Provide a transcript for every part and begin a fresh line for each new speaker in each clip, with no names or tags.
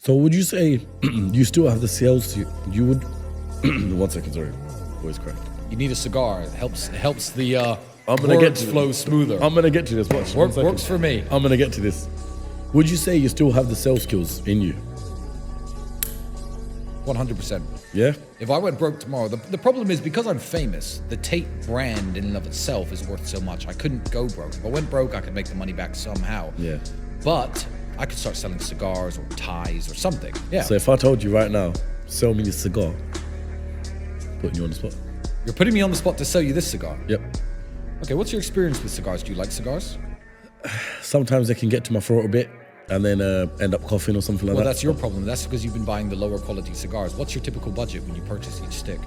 So would you say you still have the sales? You would. 1 second, sorry, voice cracked.
You need a cigar. It helps the
I'm gonna
words
get to
flow smoother.
I'm gonna get to this. Watch. 1 second.
Works for me.
I'm gonna get to this. Would you say you still have the sales skills in you?
100%.
Yeah.
If I went broke tomorrow, the problem is because I'm famous, the Tate brand in and of itself is worth so much. I couldn't go broke. If I went broke, I could make the money back somehow.
Yeah.
But I could start selling cigars or ties or something. Yeah.
So if I told you right now, sell me a cigar, putting you on the spot.
You're putting me on the spot to sell you this cigar.
Yep.
Okay, what's your experience with cigars? Do you like cigars?
Sometimes they can get to my throat a bit and then end up coughing or something like that.
Well, that's your problem. That's because you've been buying the lower quality cigars. What's your typical budget when you purchase each stick?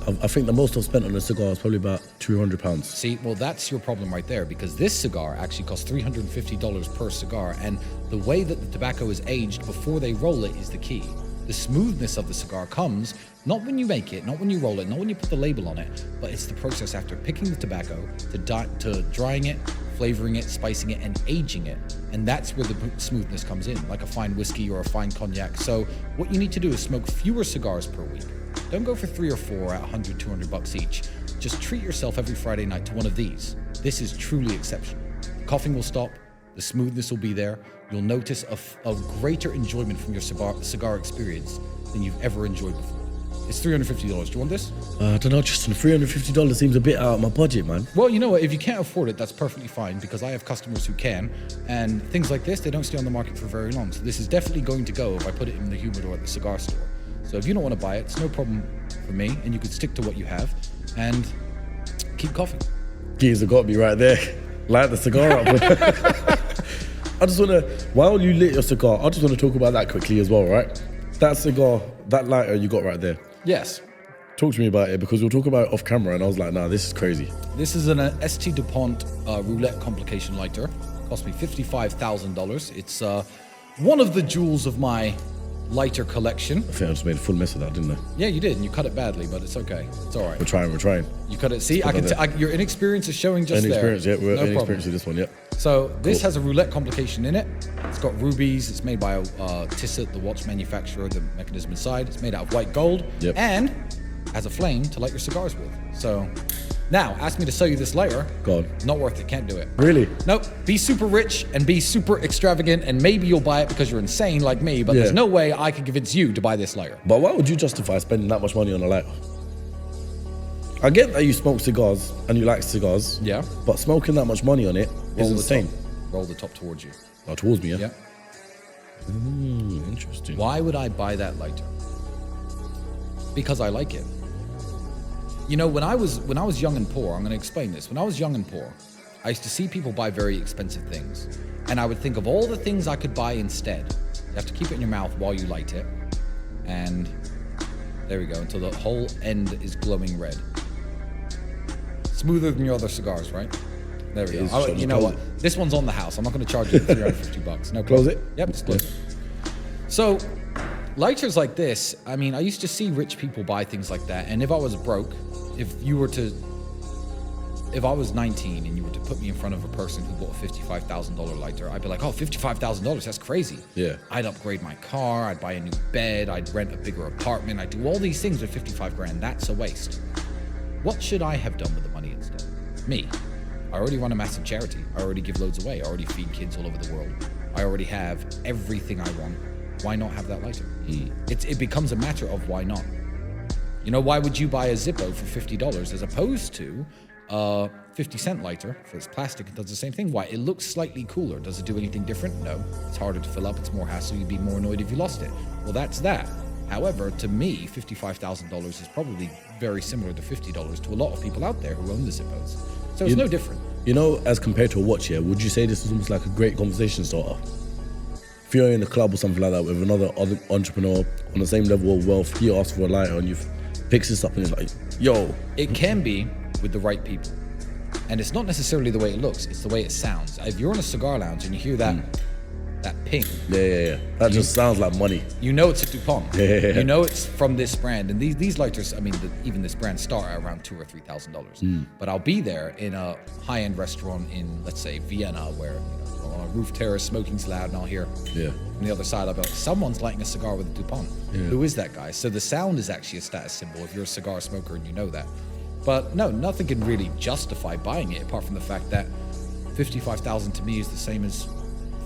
I think the most I've spent on a cigar is probably about £200.
See, well, that's your problem right there, because this cigar actually costs $350 per cigar, and the way that the tobacco is aged before they roll it is the key. The smoothness of the cigar comes not when you make it, not when you roll it, not when you put the label on it, but it's the process after picking the tobacco to drying it, flavoring it, spicing it, and aging it. And that's where the smoothness comes in, like a fine whiskey or a fine cognac. So what you need to do is smoke fewer cigars per week. Don't go for 3 or 4 at 100, 200 bucks each. Just treat yourself every Friday night to one of these. This is truly exceptional. The coughing will stop, the smoothness will be there. You'll notice a greater enjoyment from your cigar experience than you've ever enjoyed before. It's $350. Do you want this?
I don't know, Tristan. $350 seems a bit out of my budget, man.
Well, you know what? If you can't afford it, that's perfectly fine, because I have customers who can. And things like this, they don't stay on the market for very long. So this is definitely going to go if I put it in the humidor at the cigar store. So if you don't want to buy it, it's no problem for me. And you could stick to what you have and keep coughing.
Gears have got to be right there. Light the cigar up. I just want to, while you lit your cigar, I just want to talk about that quickly as well, right? That cigar, that lighter you got right there.
Yes.
Talk to me about it, because we'll talk about it off camera, and I was like, nah, this is crazy.
This is an ST DuPont roulette complication lighter. Cost me $55,000. It's one of the jewels of my lighter collection.
I think I just made a full mess of that, didn't I?
Yeah, you did, and you cut it badly, but it's okay. It's all right.
We're trying.
You cut it. See, I can. Your inexperience is showing just
Inexperience,
there.
yeah, we're
no
inexperienced with this one, yeah.
So this has a roulette complication in it. It's got rubies. It's made by Tissot, the watch manufacturer. The mechanism inside. It's made out of white gold.
Yep.
And has a flame to light your cigars with. So now, ask me to sell you this lighter.
Go on.
Not worth it. Can't do it.
Really?
Nope. Be super rich and be super extravagant, and maybe you'll buy it because you're insane like me. But there's no way I can convince you to buy this lighter.
But why would you justify spending that much money on a lighter? I get that you smoke cigars and you like cigars.
Yeah.
But smoking that much money on it is insane.
Roll the top towards you.
Oh, towards me, yeah?
Yeah.
Interesting.
Why would I buy that lighter? Because I like it. You know, when I was young and poor, I'm going to explain this. When I was young and poor, I used to see people buy very expensive things, and I would think of all the things I could buy instead. You have to keep it in your mouth while you light it, and there we go, until the whole end is glowing red. Smoother than your other cigars, right? There we go. You know what? This one's on the house. I'm not going to charge you $350. No,
Close it?
Yep, just close it. So, lighters like this, I mean, I used to see rich people buy things like that, and if I was broke, if I was 19 and you were to put me in front of a person who bought a $55,000 lighter, I'd be like, oh, $55,000, that's crazy.
Yeah.
I'd upgrade my car, I'd buy a new bed, I'd rent a bigger apartment, I'd do all these things with 55 grand. That's a waste. What should I have done with the money instead? Me. I already run a massive charity. I already give loads away. I already feed kids all over the world. I already have everything I want. Why not have that lighter? It becomes a matter of why not. You know, why would you buy a Zippo for $50 as opposed to a 50-cent lighter for its plastic? It does the same thing. Why? It looks slightly cooler. Does it do anything different? No. It's harder to fill up. It's more hassle. You'd be more annoyed if you lost it. Well, that's that. However, to me, $55,000 is probably very similar to $50 to a lot of people out there who own the Zippos. So it's no different.
You know, as compared to a watch here, would you say this is almost like a great conversation starter? If you're in a club or something like that with another entrepreneur on the same level of wealth, he asks for a lighter and you picks this up and it's like, yo.
It can be with the right people. And it's not necessarily the way it looks, it's the way it sounds. If you're in a cigar lounge and you hear that ping.
Yeah. That just sounds like money.
You know it's a DuPont.
Yeah.
You know it's from this brand. And these lighters, I mean, even this brand start at around $2,000 or $3,000. But I'll be there in a high-end restaurant in, let's say, Vienna, where on a roof terrace, smoking's loud, and I'll hear
Yeah.
from the other side, I'll be like, someone's lighting a cigar with a DuPont.
Yeah.
Who is that guy? So the sound is actually a status symbol if you're a cigar smoker and you know that. But no, nothing can really justify buying it apart from the fact that $55,000 to me is the same as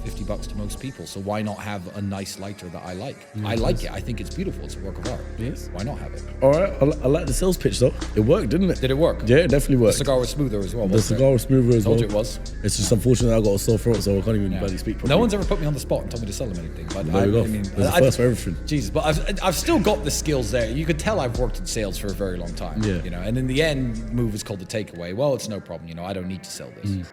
$50 to most people. So why not have a nice lighter that I like? I like it. I think it's beautiful. It's a work of art.
Yes.
Why not have it?
All right. I like the sales pitch though. It worked, didn't it?
Did it work?
Yeah, it definitely
The
worked.
cigar was smoother as well.
The
wasn't
cigar
it?
was smoother as well.
Told you it was.
It's just unfortunate I got a sore throat, so I can't even
Yeah.
barely speak properly.
No one's ever put me on the spot and told me to sell them anything. But
There we go. There's a first for everything.
Jesus, but I've still got the skills there. You could tell I've worked in sales for a very long time.
Yeah.
You know, and in the end, move is called the takeaway. Well, it's no problem. You know, I don't need to sell this.